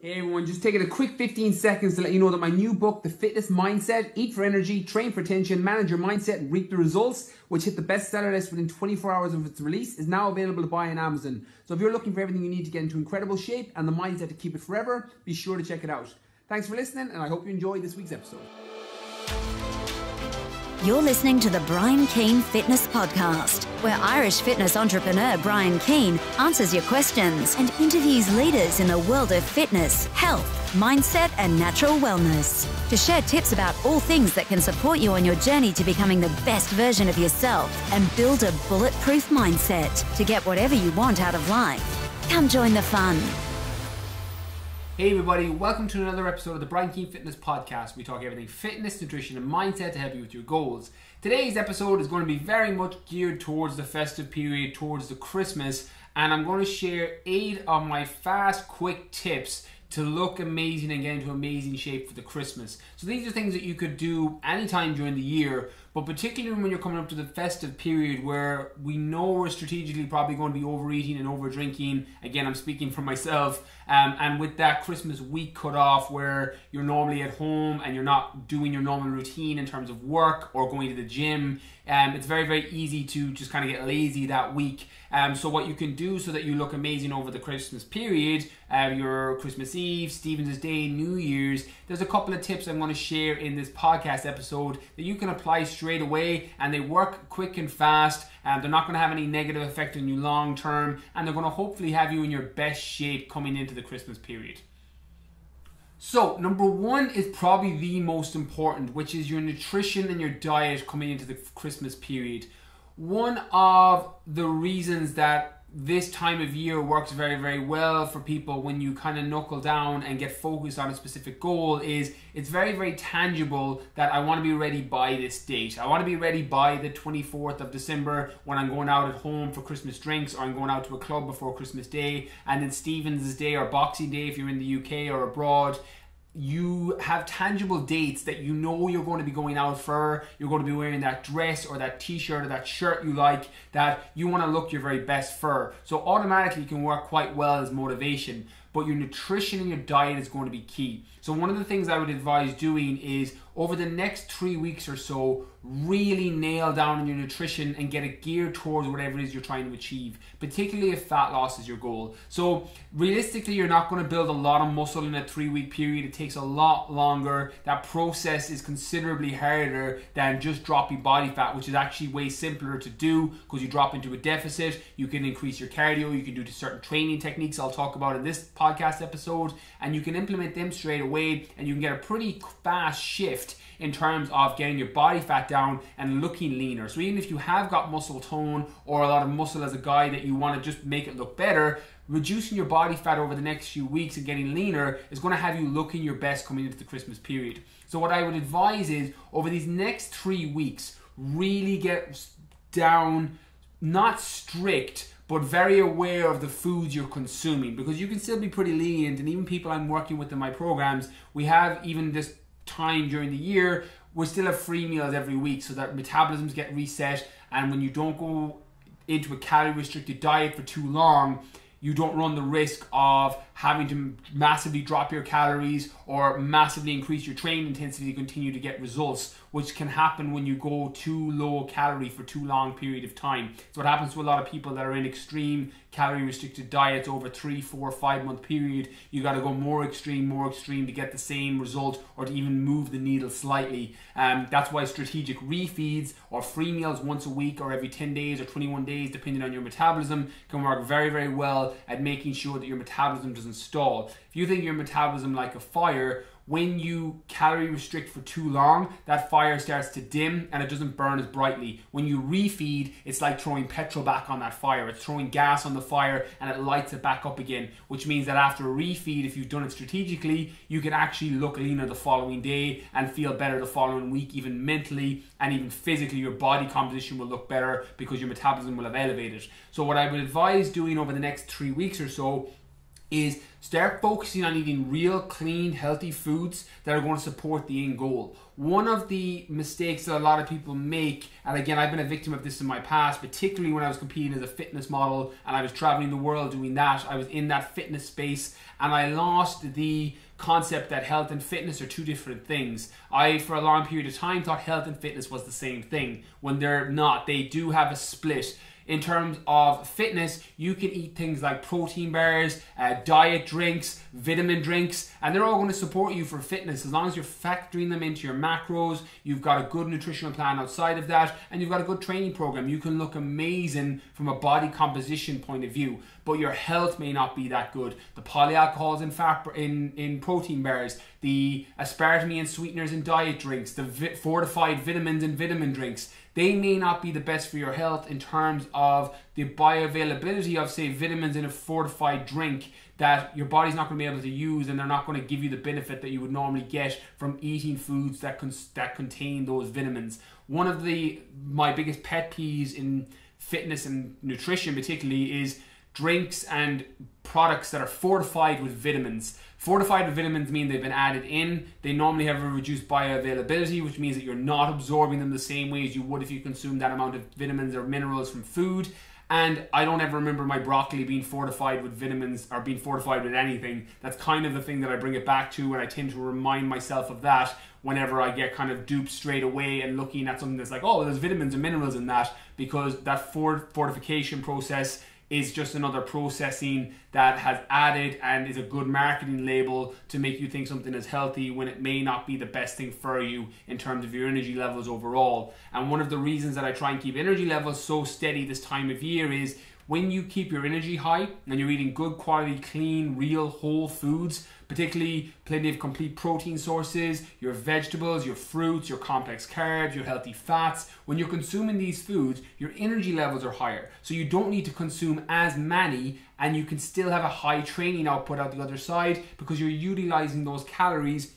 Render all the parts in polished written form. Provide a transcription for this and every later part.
Hey everyone, just taking a quick 15 seconds to let you know that my new book, The Fitness Mindset, Eat for Energy, Train for Attention, Manage Your Mindset and Reap the Results, which hit the bestseller list within 24 hours of its release, is now available to buy on Amazon. So if you're looking for everything you need to get into incredible shape and the mindset to keep it forever, be sure to check it out. Thanks for listening, and I hope you enjoyed this week's episode. You're listening to the Brian Keane Fitness Podcast, where Irish fitness entrepreneur Brian Keane answers your questions and interviews leaders in the world of fitness, health, mindset, and natural wellness to share tips about all things that can support you on your journey to becoming the best version of yourself and build a bulletproof mindset to get whatever you want out of life. Come join the fun. Hey everybody, welcome to another episode of the Brian Keane Fitness Podcast. We talk everything fitness, nutrition and mindset to help you with your goals. Today's episode is going to be very much geared towards the festive period, towards the Christmas, and I'm going to share 8 of my fast, quick tips to look amazing and get into amazing shape for the Christmas. So these are things that you could do anytime during the year, but particularly when you're coming up to the festive period where we know we're strategically probably going to be overeating and over drinking. Again, I'm speaking for myself. And with that Christmas week cut off where you're normally at home and you're not doing your normal routine in terms of work or going to the gym, it's very, very easy to just kind of get lazy that week. So what you can do so that you look amazing over the Christmas period, your Christmas Eve, Stephen's Day, New Year's, there's a couple of tips I'm going to share in this podcast episode that you can apply straight away, and they work quick and fast. They're not going to have any negative effect on you long term, and they're going to hopefully have you in your best shape coming into the Christmas period. So, number 1 is probably the most important, which is your nutrition and your diet coming into the Christmas period. One of the reasons that this time of year works very, very well for people when you kind of knuckle down and get focused on a specific goal is it's very, very tangible that I want to be ready by this date. I want to be ready by the 24th of December when I'm going out at home for Christmas drinks, or I'm going out to a club before Christmas Day, and then Stephen's Day or Boxing Day if you're in the UK or abroad. You have tangible dates that you know you're going to be going out for, you're going to be wearing that dress or that t-shirt or that shirt you like, that you want to look your very best for. So automatically it can work quite well as motivation, but your nutrition and your diet is going to be key. So one of the things I would advise doing is over the next 3 weeks or so, really nail down on your nutrition and get it geared towards whatever it is you're trying to achieve, particularly if fat loss is your goal. So realistically, you're not going to build a lot of muscle in a 3-week period. It takes a lot longer. That process is considerably harder than just dropping body fat, which is actually way simpler to do because you drop into a deficit. You can increase your cardio. You can do certain training techniques I'll talk about in this podcast episode, and you can implement them straight away, and you can get a pretty fast shift in terms of getting your body fat down and looking leaner. So even if you have got muscle tone or a lot of muscle as a guy that you want to just make it look better, reducing your body fat over the next few weeks and getting leaner is going to have you looking your best coming into the Christmas period. So what I would advise is over these next 3 weeks, really get down, not strict, but very aware of the foods you're consuming, because you can still be pretty lenient. And even people I'm working with in my programs, we have even this time during the year, we still have free meals every week so that metabolisms get reset, and when you don't go into a calorie restricted diet for too long, you don't run the risk of having to massively drop your calories or massively increase your training intensity to continue to get results, which can happen when you go too low calorie for too long period of time. So what happens to a lot of people that are in extreme calorie restricted diets over 3, 4, 5 month period, you got to go more extreme to get the same result or to even move the needle slightly. That's why strategic refeeds or free meals once a week or every 10 days or 21 days, depending on your metabolism, can work very, very well at making sure that your metabolism doesn't stall. If you think your metabolism like a fire, when you calorie restrict for too long, that fire starts to dim and it doesn't burn as brightly. When you refeed, it's like throwing petrol back on that fire. It's throwing gas on the fire and it lights it back up again, which means that after a refeed, if you've done it strategically, you can actually look leaner the following day and feel better the following week, even mentally and even physically. Your body composition will look better because your metabolism will have elevated. So what I would advise doing over the next 3 weeks or so is start focusing on eating real, clean, healthy foods that are going to support the end goal. One of the mistakes that a lot of people make, and again, I've been a victim of this in my past, particularly when I was competing as a fitness model and I was traveling the world doing that. I was in that fitness space and I lost the concept that health and fitness are two different things. I, for a long period of time, thought health and fitness was the same thing, when they're not. They do have a split. In terms of fitness, you can eat things like protein bars, diet drinks, vitamin drinks, and they're all going to support you for fitness as long as you're factoring them into your macros, you've got a good nutritional plan outside of that, and you've got a good training program. You can look amazing from a body composition point of view, but your health may not be that good. The polyalcohols in protein bars, the aspartame and sweeteners in diet drinks, the fortified vitamins in vitamin drinks, they may not be the best for your health in terms of the bioavailability of, say, vitamins in a fortified drink that your body's not going to be able to use, and they're not going to give you the benefit that you would normally get from eating foods that contain those vitamins. One of my biggest pet peeves in fitness and nutrition particularly is drinks and products that are fortified with vitamins. Fortified with vitamins mean they've been added in. They normally have a reduced bioavailability, which means that you're not absorbing them the same way as you would if you consume that amount of vitamins or minerals from food. And I don't ever remember my broccoli being fortified with vitamins or being fortified with anything. That's kind of the thing that I bring it back to, and I tend to remind myself of that whenever I get kind of duped straight away and looking at something that's like, oh, there's vitamins and minerals in that, because that fortification process is just another processing that has added and is a good marketing label to make you think something is healthy when it may not be the best thing for you in terms of your energy levels overall. And one of the reasons that I try and keep energy levels so steady this time of year is when you keep your energy high and you're eating good quality, clean, real, whole foods, particularly plenty of complete protein sources, your vegetables, your fruits, your complex carbs, your healthy fats, when you're consuming these foods, your energy levels are higher. So you don't need to consume as many, and you can still have a high training output out the other side because you're utilizing those calories,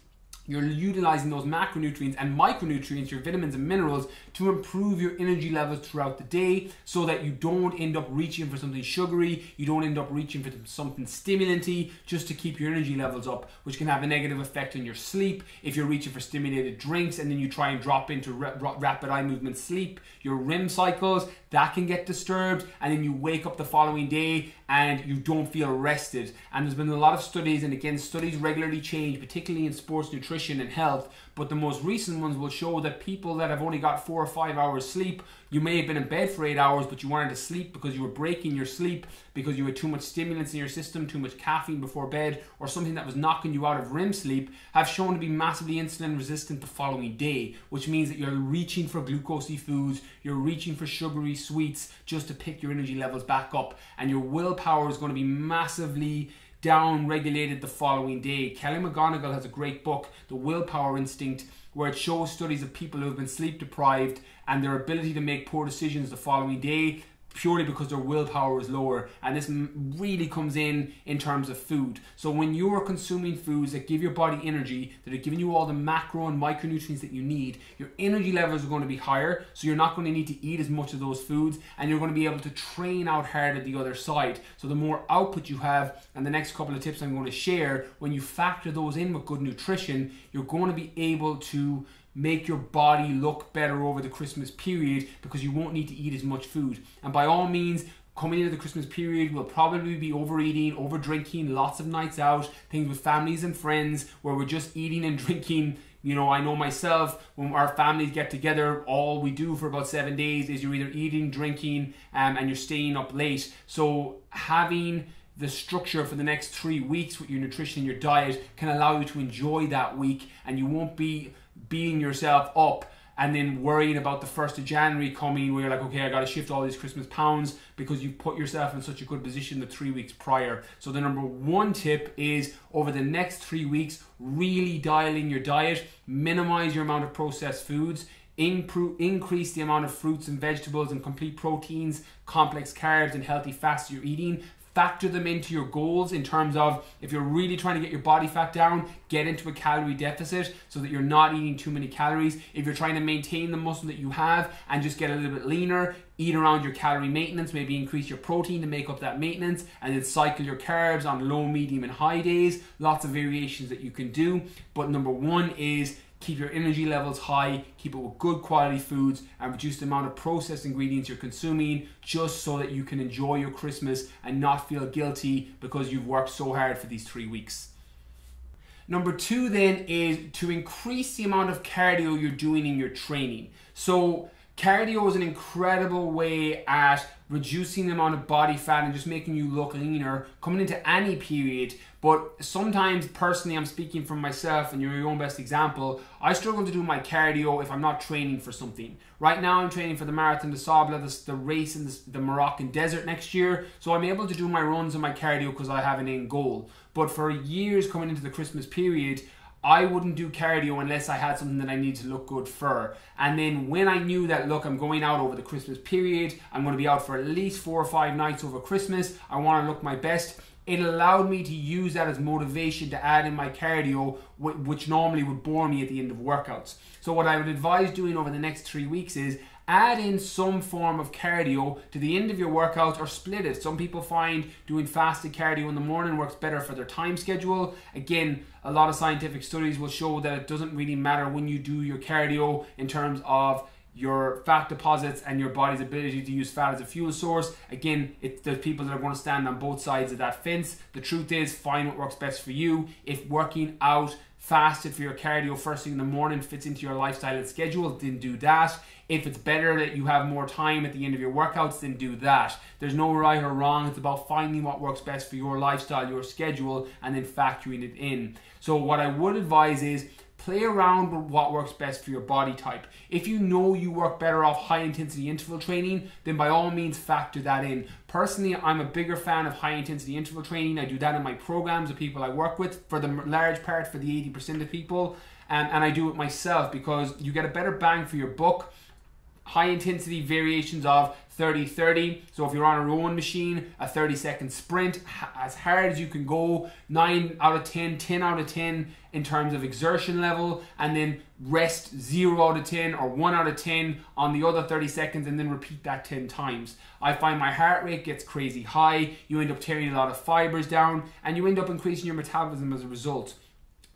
you're utilizing those macronutrients and micronutrients, your vitamins and minerals, to improve your energy levels throughout the day so that you don't end up reaching for something sugary, you don't end up reaching for something stimulanty just to keep your energy levels up, which can have a negative effect on your sleep. If you're reaching for stimulated drinks and then you try and drop into rapid eye movement sleep, your REM cycles, that can get disturbed, and then you wake up the following day and you don't feel rested. And there's been a lot of studies, and again, studies regularly change, particularly in sports nutrition and health, but the most recent ones will show that people that have only got 4 or 5 hours sleep, you may have been in bed for 8 hours, but you wanted to sleep because you were breaking your sleep because you had too much stimulants in your system, too much caffeine before bed, or something that was knocking you out of REM sleep, have shown to be massively insulin resistant the following day, which means that you're reaching for glucosey foods, you're reaching for sugary sweets just to pick your energy levels back up, and your willpower is going to be massively down-regulated the following day. Kelly McGonigal has a great book, The Willpower Instinct, where it shows studies of people who have been sleep deprived and their ability to make poor decisions the following day purely because their willpower is lower. And this really comes in terms of food. So when you are consuming foods that give your body energy, that are giving you all the macro and micronutrients that you need, your energy levels are going to be higher, so you're not going to need to eat as much of those foods, and you're going to be able to train out hard at the other side. So the more output you have, and the next couple of tips I'm going to share, when you factor those in with good nutrition, you're going to be able to make your body look better over the Christmas period because you won't need to eat as much food. And by all means, coming into the Christmas period, we'll probably be overeating, over drinking, lots of nights out, things with families and friends where we're just eating and drinking. You know, I know myself, when our families get together, all we do for about 7 days is you're either eating, drinking, and you're staying up late. So having the structure for the next 3 weeks with your nutrition and your diet can allow you to enjoy that week, and you won't be beating yourself up and then worrying about the 1st of January coming where you're like, okay, I got to shift all these Christmas pounds because you put yourself in such a good position the 3 weeks prior. So the number one tip is over the next 3 weeks, really dial in your diet, minimize your amount of processed foods, increase the amount of fruits and vegetables and complete proteins, complex carbs and healthy fats you're eating. Factor them into your goals in terms of if you're really trying to get your body fat down, get into a calorie deficit so that you're not eating too many calories. If you're trying to maintain the muscle that you have and just get a little bit leaner, eat around your calorie maintenance, maybe increase your protein to make up that maintenance, and then cycle your carbs on low, medium, and high days. Lots of variations that you can do. But number one is keep your energy levels high, keep it with good quality foods, and reduce the amount of processed ingredients you're consuming, just so that you can enjoy your Christmas and not feel guilty because you've worked so hard for these 3 weeks. Number two then is to increase the amount of cardio you're doing in your training. So cardio is an incredible way at reducing the amount of body fat and just making you look leaner coming into any period. But sometimes, personally, I'm speaking from myself and you're your own best example, I struggle to do my cardio if I'm not training for something. Right now I'm training for the Marathon des Sables, the race in the Moroccan desert next year, so I'm able to do my runs and my cardio because I have an end goal. But for years coming into the Christmas period, I wouldn't do cardio unless I had something that I need to look good for. And then when I knew that, look, I'm going out over the Christmas period, I'm going to be out for at least 4 or 5 nights over Christmas, I want to look my best, it allowed me to use that as motivation to add in my cardio, which normally would bore me at the end of workouts. So what I would advise doing over the next 3 weeks is add in some form of cardio to the end of your workout, or split it. Some people find doing fasted cardio in the morning works better for their time schedule. Again, a lot of scientific studies will show that it doesn't really matter when you do your cardio in terms of your fat deposits and your body's ability to use fat as a fuel source. Again, there's people that are going to stand on both sides of that fence. The truth is, find what works best for you. If working out fasted for your cardio first thing in the morning fits into your lifestyle and schedule, then do that. If it's better that you have more time at the end of your workouts, then do that. There's no right or wrong. It's about finding what works best for your lifestyle, your schedule, and then factoring it in. So what I would advise is play around with what works best for your body type. If you know you work better off high intensity interval training, then by all means factor that in. Personally, I'm a bigger fan of high intensity interval training. I do that in my programs with people I work with, for the large part, for the 80% of people. And I do it myself because you get a better bang for your buck. High intensity variations of 30-30. So if you're on a rowing machine, a 30-second sprint, as hard as you can go, 9 out of 10, 10 out of 10 in terms of exertion level, and then rest 0 out of 10 or 1 out of 10 on the other 30 seconds, and then repeat that 10 times. I find my heart rate gets crazy high, you end up tearing a lot of fibers down, and you end up increasing your metabolism as a result.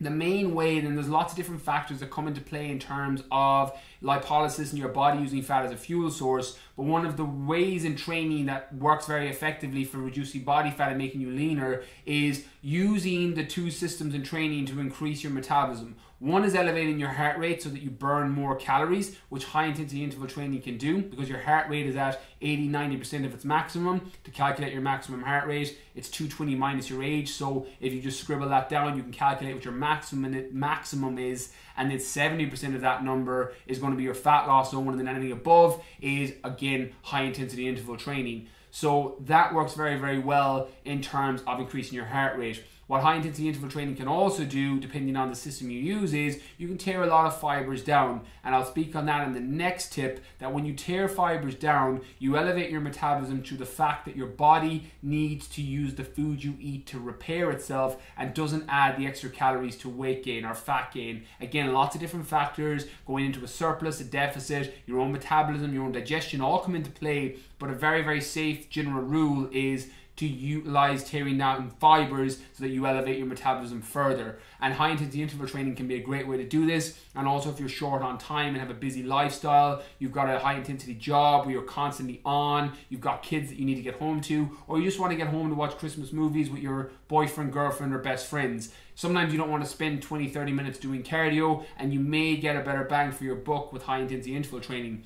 The main way, and there's lots of different factors that come into play in terms of lipolysis in your body using fat as a fuel source, but one of the ways in training that works very effectively for reducing body fat and making you leaner is using the 2 systems in training to increase your metabolism. One is elevating your heart rate so that you burn more calories, which high intensity interval training can do, because your heart rate is at 80-90% of its maximum. To calculate your maximum heart rate, it's 220 minus your age. So if you just scribble that down, you can calculate what your maximum is, and then 70% of that number is going to be your fat loss zone, and then anything above is, again, high intensity interval training. So that works very, very well in terms of increasing your heart rate. What high intensity interval training can also do, depending on the system you use, is you can tear a lot of fibers down. And I'll speak on that in the next tip, that when you tear fibers down, you elevate your metabolism through the fact that your body needs to use the food you eat to repair itself and doesn't add the extra calories to weight gain or fat gain. Again, lots of different factors going into a surplus, a deficit, your own metabolism, your own digestion all come into play. But a very, very safe general rule is to utilize tearing down fibers so that you elevate your metabolism further. And high intensity interval training can be a great way to do this. And also, if you're short on time and have a busy lifestyle, you've got a high intensity job where you're constantly on, you've got kids that you need to get home to, or you just want to get home to watch Christmas movies with your boyfriend, girlfriend, or best friends. Sometimes you don't want to spend 20-30 minutes doing cardio, and you may get a better bang for your buck with high intensity interval training.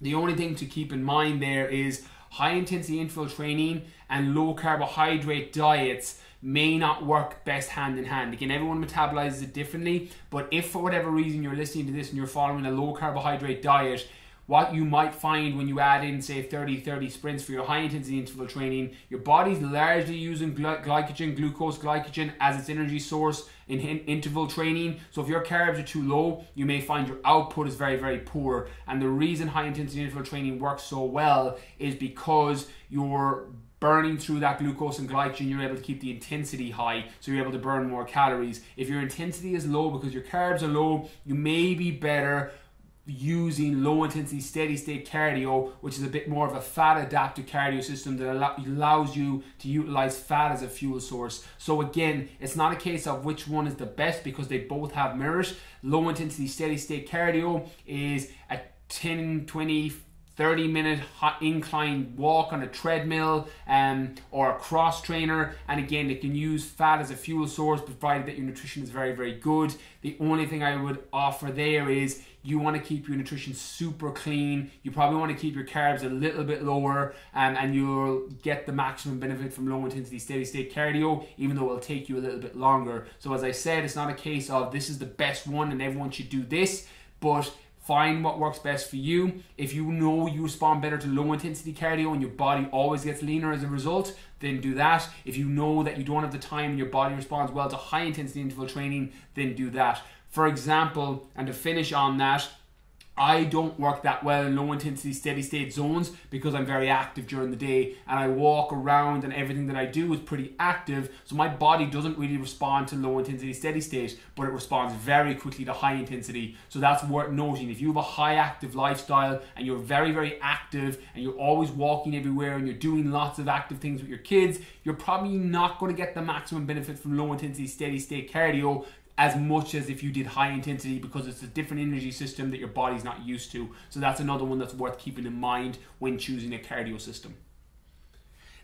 The only thing to keep in mind there is high intensity interval training and low carbohydrate diets may not work best hand in hand. Again, everyone metabolizes it differently, but if for whatever reason you're listening to this and you're following a low carbohydrate diet, what you might find when you add in, say, 30-30 sprints for your high intensity interval training, your body's largely using glucose glycogen as its energy source in interval training. So if your carbs are too low, you may find your output is very, very poor. And the reason high intensity interval training works so well is because you're burning through that glucose and glycogen, you're able to keep the intensity high, so you're able to burn more calories. If your intensity is low because your carbs are low, you may be better using low intensity steady state cardio, which is a bit more of a fat adaptive cardio system that allows you to utilize fat as a fuel source. So again, it's not a case of which one is the best, because they both have merit. Low intensity steady state cardio is a 10, 20, 30-minute incline walk on a treadmill or a cross trainer, and again, it can use fat as a fuel source provided that your nutrition is very, very good. The only thing I would offer there is you want to keep your nutrition super clean. You probably want to keep your carbs a little bit lower, and you'll get the maximum benefit from low intensity steady state cardio, even though it'll take you a little bit longer. So as I said, it's not a case of this is the best one and everyone should do this, but find what works best for you. If you know you respond better to low intensity cardio and your body always gets leaner as a result, then do that. If you know that you don't have the time and your body responds well to high intensity interval training, then do that. For example, and to finish on that, I don't work that well in low intensity steady state zones because I'm very active during the day and I walk around and everything that I do is pretty active, so my body doesn't really respond to low intensity steady state, but it responds very quickly to high intensity. So that's worth noting. If you have a high active lifestyle and you're very, very active and you're always walking everywhere and you're doing lots of active things with your kids, you're probably not going to get the maximum benefit from low intensity steady state cardio as much as if you did high intensity, because it's a different energy system that your body's not used to. So that's another one that's worth keeping in mind when choosing a cardio system.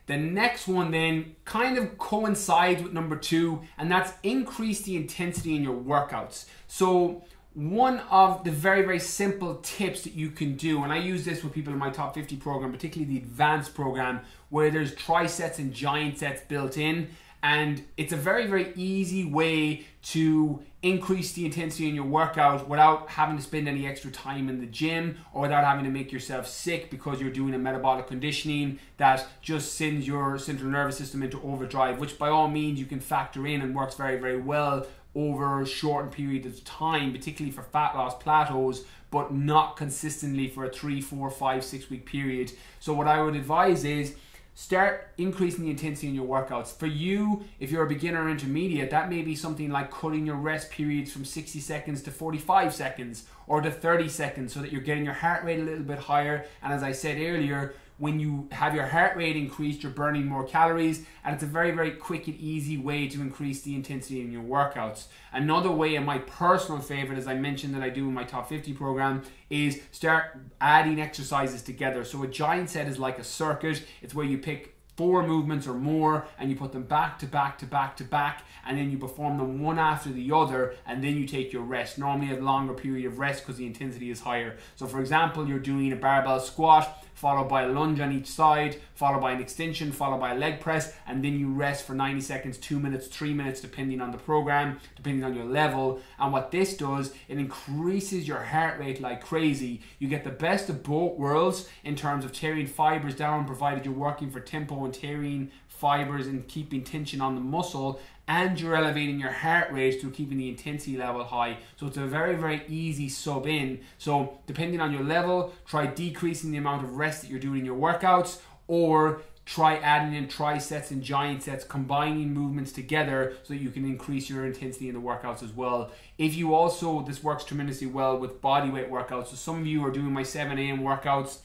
The next one then kind of coincides with number 2, and that's increase the intensity in your workouts. So one of the very, very simple tips that you can do, and I use this with people in my top 50 program, particularly the advanced program, where there's trisets and giant sets built in. And it's a very, very easy way to increase the intensity in your workout without having to spend any extra time in the gym, or without having to make yourself sick because you're doing a metabolic conditioning that just sends your central nervous system into overdrive, which by all means you can factor in and works very, very well over shortened periods of time, particularly for fat loss plateaus, but not consistently for a 3, 4, 5, 6 week period. So what I would advise is start increasing the intensity in your workouts. For you, if you're a beginner or intermediate, that may be something like cutting your rest periods from 60 seconds to 45 seconds or to 30 seconds so that you're getting your heart rate a little bit higher. And as I said earlier, when you have your heart rate increased, you're burning more calories, and it's a very, very quick and easy way to increase the intensity in your workouts. Another way, and my personal favorite, as I mentioned that I do in my top 50 program, is start adding exercises together. So a giant set is like a circuit. It's where you pick 4 movements or more and you put them back to back to back to back, and then you perform them one after the other, and then you take your rest. Normally a longer period of rest because the intensity is higher. So for example, you're doing a barbell squat followed by a lunge on each side, followed by an extension, followed by a leg press, and then you rest for 90 seconds, 2 minutes, 3 minutes, depending on the program, depending on your level. And what this does, it increases your heart rate like crazy. You get the best of both worlds in terms of tearing fibers down, provided you're working for tempo and tearing fibers and keeping tension on the muscle, and you're elevating your heart rate through keeping the intensity level high. So it's a very, very easy sub in. So depending on your level, try decreasing the amount of rest that you're doing in your workouts, or try adding in trisets and giant sets, combining movements together so that you can increase your intensity in the workouts as well. If you also, this works tremendously well with bodyweight workouts. So some of you are doing my 7 a.m. workouts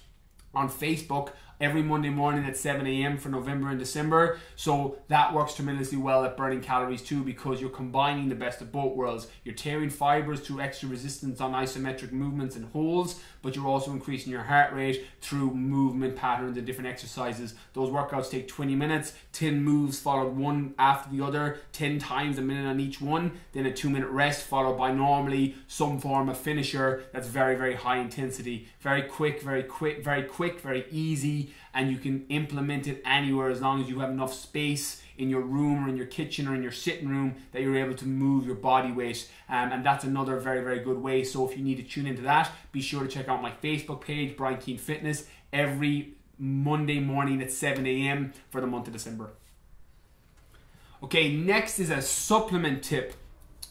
on Facebook every Monday morning at 7 a.m. for November and December. So that works tremendously well at burning calories too, because you're combining the best of both worlds. You're tearing fibers through extra resistance on isometric movements and holds, but you're also increasing your heart rate through movement patterns and different exercises. Those workouts take 20 minutes, 10 moves followed one after the other, 10 times a minute on each one, then a 2-minute rest followed by normally some form of finisher that's very, very high intensity. Very quick, very easy, and you can implement it anywhere as long as you have enough space in your room or in your kitchen or in your sitting room that you're able to move your body weight, and that's another very, very good way. So if you need to tune into that, be sure to check out my Facebook page, Brian Keane Fitness, every Monday morning at 7 a.m. for the month of December. Okay, next is a supplement tip.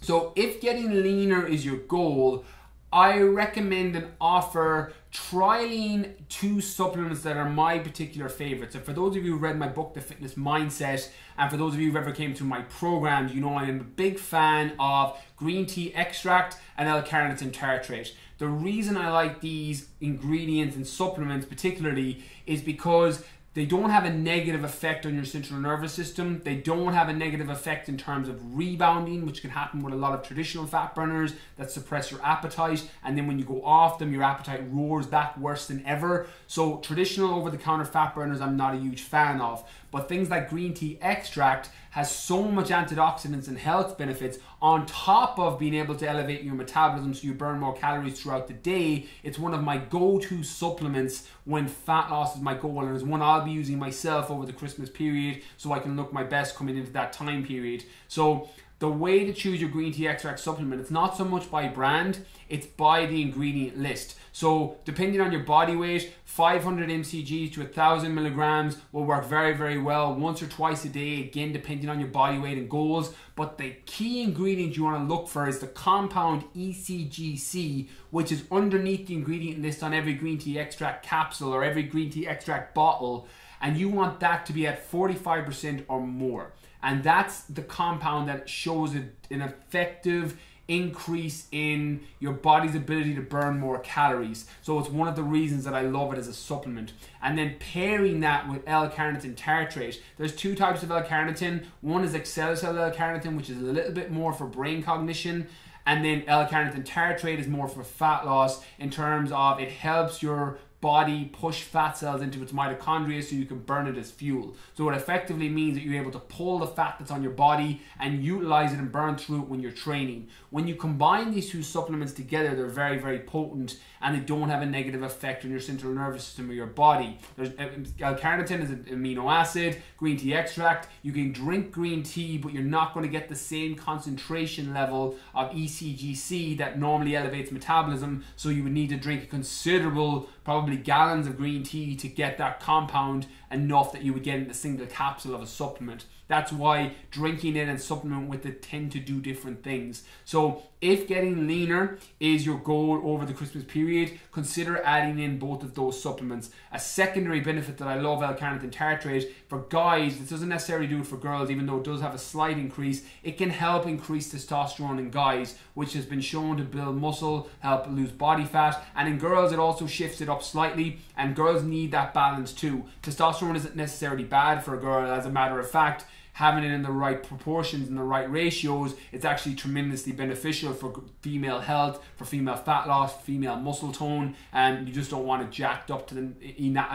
So if getting leaner is your goal, I recommend and offer trialing 2 supplements that are my particular favorites. So for those of you who read my book, The Fitness Mindset, and for those of you who ever came through my programs, you know I am a big fan of green tea extract and l-carnitine tartrate. The reason I like these ingredients and supplements particularly is because they don't have a negative effect on your central nervous system. They don't have a negative effect in terms of rebounding, which can happen with a lot of traditional fat burners that suppress your appetite. And then when you go off them, your appetite roars back worse than ever. So traditional over-the-counter fat burners, I'm not a huge fan of. But things like green tea extract has so much antioxidants and health benefits on top of being able to elevate your metabolism so you burn more calories throughout the day. It's one of my go-to supplements when fat loss is my goal, and it's one I'll be using myself over the Christmas period so I can look my best coming into that time period. So the way to choose your green tea extract supplement, it's not so much by brand, it's by the ingredient list. So depending on your body weight, 500 mcg to 1000 milligrams will work very, very well once or twice a day, again depending on your body weight and goals. But the key ingredient you want to look for is the compound ECGC, which is underneath the ingredient list on every green tea extract capsule or every green tea extract bottle, and you want that to be at 45% or more. And that's the compound that shows an effective increase in your body's ability to burn more calories. So it's one of the reasons that I love it as a supplement. And then pairing that with L-carnitine tartrate. There's 2 types of L-carnitine. One is excellular L-carnitine, which is a little bit more for brain cognition. And then L-carnitine tartrate is more for fat loss in terms of it helps your body push fat cells into its mitochondria so you can burn it as fuel. So it effectively means that you're able to pull the fat that's on your body and utilize it and burn through it when you're training. When you combine these 2 supplements together, they're very, very potent and they don't have a negative effect on your central nervous system or your body. L-carnitine is an amino acid, green tea extract. You can drink green tea, but you're not going to get the same concentration level of ECGC that normally elevates metabolism, so you would need to drink a considerable, probably gallons of green tea to get that compound enough that you would get in a single capsule of a supplement. That's why drinking it and supplement with it tend to do different things. So if getting leaner is your goal over the Christmas period, consider adding in both of those supplements. A secondary benefit that I love L-carnitine tartrate for guys, it doesn't necessarily do it for girls, even though it does have a slight increase. It can help increase testosterone in guys, which has been shown to build muscle, help lose body fat, and in girls it also shifts it up slightly, and girls need that balance too. Testosterone isn't necessarily bad for a girl. As a matter of fact, having it in the right proportions and the right ratios, it's actually tremendously beneficial for female health, for female fat loss, female muscle tone, and you just don't want it jacked up to the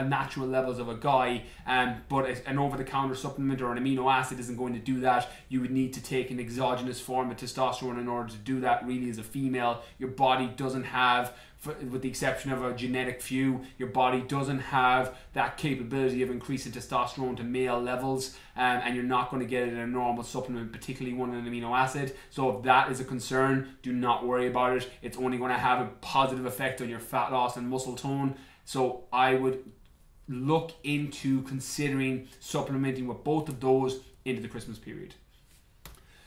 natural levels of a guy. But an over-the-counter supplement or an amino acid isn't going to do that. You would need to take an exogenous form of testosterone in order to do that. Really, as a female, your body doesn't have, with the exception of a genetic few, your body doesn't have that capability of increasing testosterone to male levels, and you're not going to get it in a normal supplement, particularly one in an amino acid. So if that is a concern, do not worry about it. It's only going to have a positive effect on your fat loss and muscle tone. So I would look into considering supplementing with both of those into the Christmas period.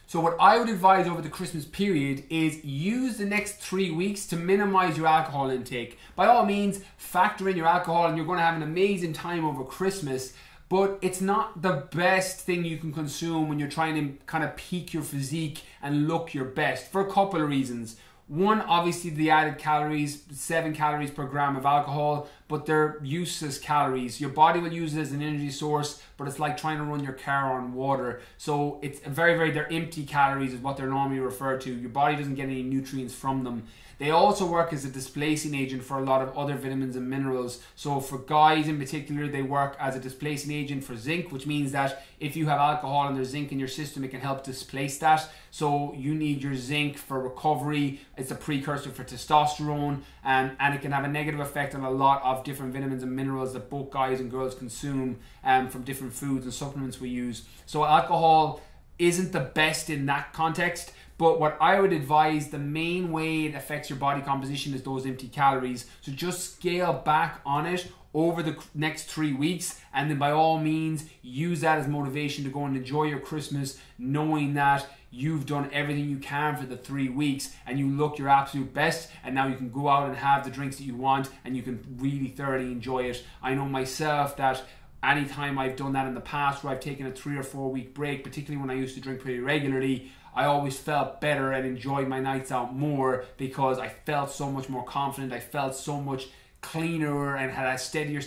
So what I would advise over the Christmas period is use the next 3 weeks to minimize your alcohol intake. By all means, factor in your alcohol and you're going to have an amazing time over Christmas, but it's not the best thing you can consume when you're trying to kind of peak your physique and look your best, for a couple of reasons. One, obviously the added calories, 7 calories per gram of alcohol, but they're useless calories. Your body will use it as an energy source, but it's like trying to run your car on water. So it's they're empty calories is what they're normally referred to. Your body doesn't get any nutrients from them. They also work as a displacing agent for a lot of other vitamins and minerals. So for guys in particular, they work as a displacing agent for zinc, which means that if you have alcohol and there's zinc in your system, it can help displace that. So you need your zinc for recovery. It's a precursor for testosterone, and it can have a negative effect on a lot of different vitamins and minerals that both guys and girls consume from different foods and supplements we use. So alcohol isn't the best in that context. But what I would advise, the main way it affects your body composition is those empty calories. So just scale back on it over the next 3 weeks, and then by all means use that as motivation to go and enjoy your Christmas, knowing that you've done everything you can for the 3 weeks and you look your absolute best, and now you can go out and have the drinks that you want and you can really thoroughly enjoy it. I know myself that anytime I've done that in the past where I've taken a 3 or 4 week break, particularly when I used to drink pretty regularly, I always felt better and enjoyed my nights out more because I felt so much more confident. I felt so much cleaner and had a steady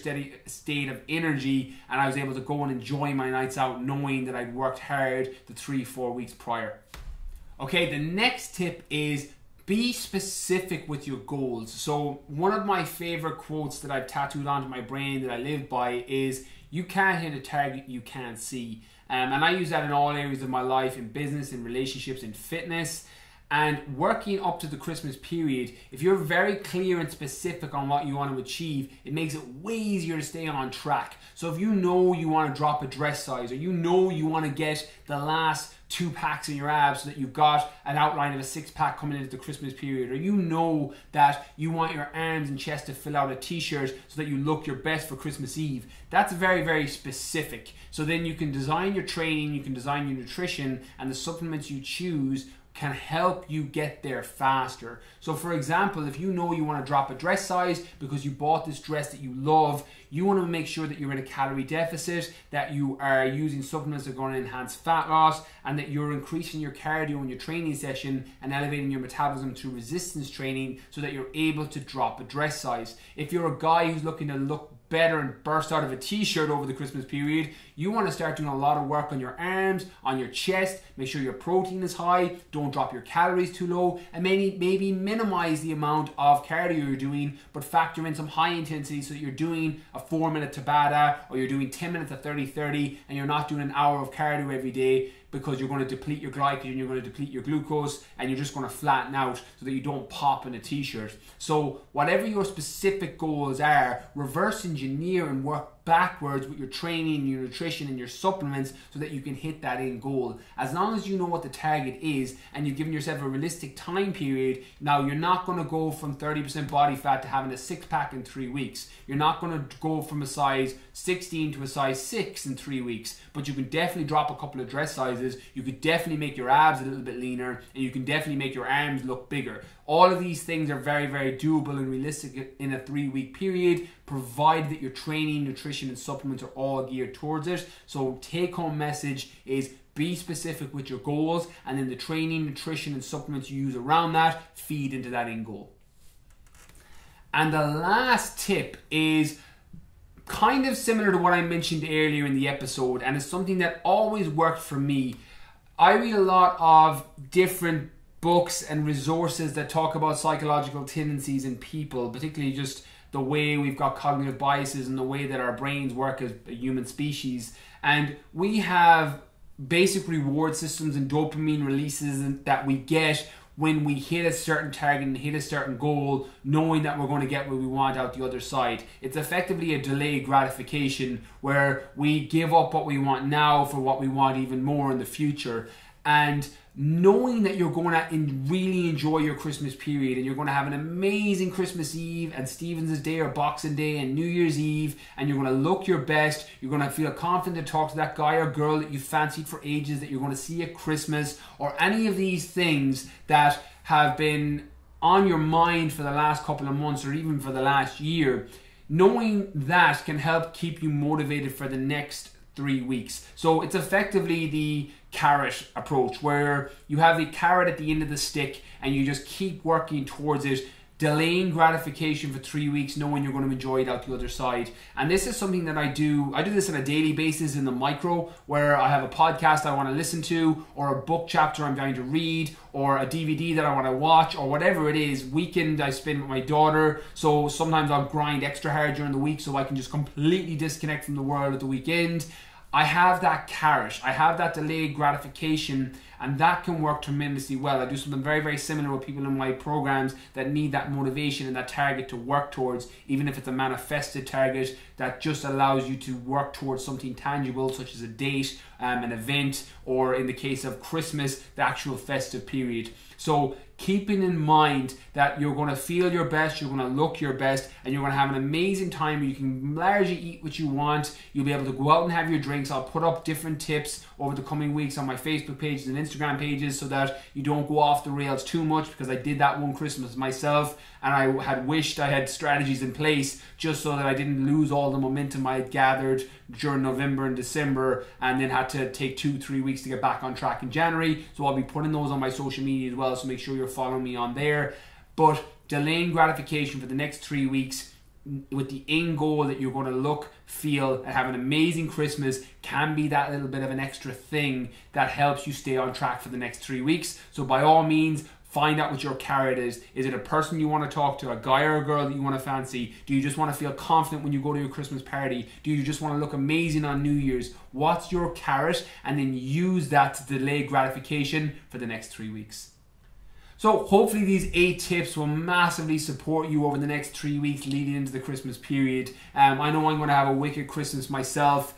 state of energy, and I was able to go and enjoy my nights out knowing that I'd worked hard the 3-4 weeks prior. Okay, the next tip is be specific with your goals. So one of my favorite quotes that I've tattooed onto my brain that I live by is, you can't hit a target you can't see. And I use that in all areas of my life, in business, in relationships, in fitness. And working up to the Christmas period, if you're very clear and specific on what you want to achieve, it makes it way easier to stay on track. So if you know you want to drop a dress size, or you know you want to get the last 2 packs in your abs so that you've got an outline of a 6-pack coming into the Christmas period, or you know that you want your arms and chest to fill out a t-shirt so that you look your best for Christmas Eve, that's very, very specific. So then you can design your training, you can design your nutrition, and the supplements you choose can help you get there faster. So for example, if you know you want to drop a dress size because you bought this dress that you love, you want to make sure that you're in a calorie deficit, that you are using supplements that are going to enhance fat loss, and that you're increasing your cardio in your training session and elevating your metabolism through resistance training so that you're able to drop a dress size. If you're a guy who's looking to look better and burst out of a t-shirt over the Christmas period, you want to start doing a lot of work on your arms, on your chest, make sure your protein is high, don't drop your calories too low, and maybe minimize the amount of cardio you're doing, but factor in some high intensity so that you're doing a 4-minute Tabata, or you're doing 10 minutes of 30-30, and you're not doing an hour of cardio every day, because you're going to deplete your glycogen, you're going to deplete your glucose, and you're just going to flatten out so that you don't pop in a t-shirt. So whatever your specific goals are, reverse engineer and work backwards with your training, your nutrition, and your supplements so that you can hit that end goal. As long as you know what the target is and you've given yourself a realistic time period, now you're not going to go from 30% body fat to having a 6-pack in 3 weeks. You're not going to go from a size 16 to a size 6 in 3 weeks, but you can definitely drop a couple of dress sizes. You could definitely make your abs a little bit leaner, and you can definitely make your arms look bigger. All of these things are very, very doable and realistic in a 3-week period, provided that your training, nutrition, and supplements are all geared towards it. So take-home message is be specific with your goals, and then the training, nutrition, and supplements you use around that feed into that end goal. And the last tip is kind of similar to what I mentioned earlier in the episode, and it's something that always worked for me. I read a lot of different books and resources that talk about psychological tendencies in people, particularly just the way we've got cognitive biases and the way that our brains work as a human species. And we have basic reward systems and dopamine releases that we get when we hit a certain target and hit a certain goal, knowing that we're going to get what we want out the other side. It's effectively a delayed gratification where we give up what we want now for what we want even more in the future. And knowing that you're going to really enjoy your Christmas period, and you're going to have an amazing Christmas Eve and Stephen's Day or Boxing Day and New Year's Eve, and you're going to look your best, you're going to feel confident to talk to that guy or girl that you fancied for ages, that you're going to see at Christmas, or any of these things that have been on your mind for the last couple of months or even for the last year. Knowing that can help keep you motivated for the next 3 weeks. So it's effectively the carrot approach, where you have the carrot at the end of the stick and you just keep working towards it, delaying gratification for 3 weeks, knowing you're going to enjoy it out the other side. And this is something that I do this on a daily basis in the micro, where I have a podcast I want to listen to, or a book chapter I'm going to read, or a DVD that I want to watch, or whatever it is. Weekend I spend with my daughter, so sometimes I'll grind extra hard during the week so I can just completely disconnect from the world at the weekend. I have that carrot, I have that delayed gratification, and that can work tremendously well. I do something very, very similar with people in my programs that need that motivation and that target to work towards, even if it's a manifested target that just allows you to work towards something tangible, such as a date, an event, or in the case of Christmas, the actual festive period. So keeping in mind that you're going to feel your best, you're going to look your best, and you're going to have an amazing time where you can largely eat what you want. You'll be able to go out and have your drinks. I'll put up different tips over the coming weeks on my Facebook pages and Instagram pages so that you don't go off the rails too much, because I did that one Christmas myself and I had wished I had strategies in place just so that I didn't lose all the momentum I had gathered during November and December and then had to take 2-3 weeks to get back on track in January. So I'll be putting those on my social media as well, so make sure you're following me on there. But delaying gratification for the next 3 weeks with the end goal that you're going to look, feel, and have an amazing Christmas can be that little bit of an extra thing that helps you stay on track for the next 3 weeks. So by all means, find out what your carrot is. Is it a person you want to talk to, a guy or a girl that you want to fancy? Do you just want to feel confident when you go to your Christmas party? Do you just want to look amazing on New Year's? What's your carrot? And then use that to delay gratification for the next 3 weeks. So hopefully these 8 tips will massively support you over the next 3 weeks leading into the Christmas period. I know I'm going to have a wicked Christmas myself,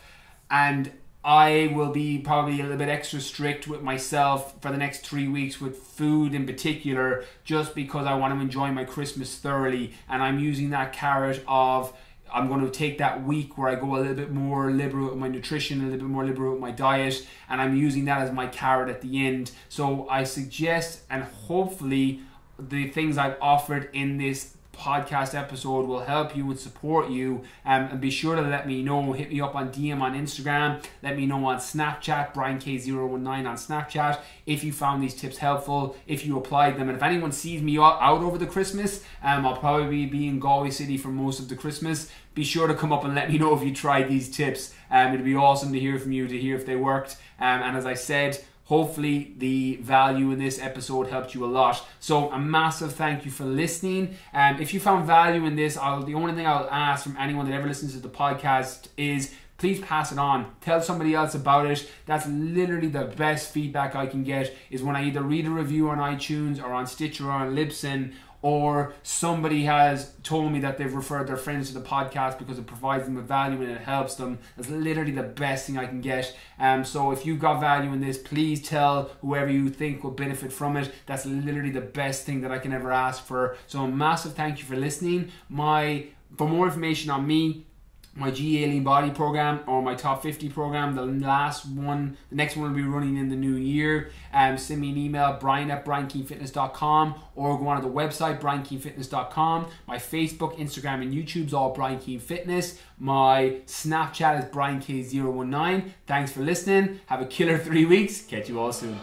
and I will be probably a little bit extra strict with myself for the next 3 weeks with food in particular, just because I want to enjoy my Christmas thoroughly. And I'm using that carrot of, I'm going to take that week where I go a little bit more liberal with my nutrition, a little bit more liberal with my diet, and I'm using that as my carrot at the end. So I suggest, and hopefully the things I've offered in this podcast episode will help you and support you, and be sure to let me know. Hit me up on DM on Instagram, let me know on Snapchat, BrianK019 on Snapchat, if you found these tips helpful, if you applied them. And if anyone sees me out over the Christmas, I'll probably be in Galway City for most of the Christmas. Be sure to come up and let me know if you tried these tips. It'd be awesome to hear from you, to hear if they worked. And as I said, hopefully the value in this episode helped you a lot. So a massive thank you for listening. If you found value in this, the only thing I'll ask from anyone that ever listens to the podcast is please pass it on. Tell somebody else about it. That's literally the best feedback I can get, is when I either read a review on iTunes or on Stitcher or on Libsyn, or somebody has told me that they've referred their friends to the podcast because it provides them with value and it helps them. That's literally the best thing I can get. So if you got value in this, please tell whoever you think will benefit from it. That's literally the best thing that I can ever ask for. So a massive thank you for listening. For more information on me, my GA Lean Body program or my Top 50 program, the next one will be running in the new year. Send me an email, brian@briankeenfitness.com, or go on to the website, briankeenfitness.com. My Facebook, Instagram, and YouTube's all Brian Keen Fitness. My Snapchat is BrianK019. Thanks for listening. Have a killer 3 weeks. Catch you all soon.